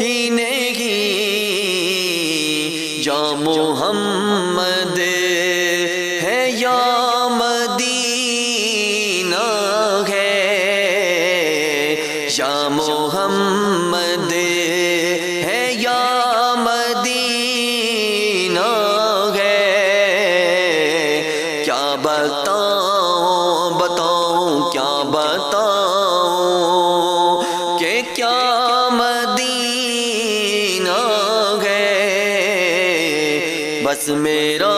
ہی نہیں، یا محمد ہے یا مدینہ ہے، یا محمد ہے یا مدینہ ہے، کیا بتاؤں کیا بتاؤں کہ کیا مدینہ ہے، بس میرا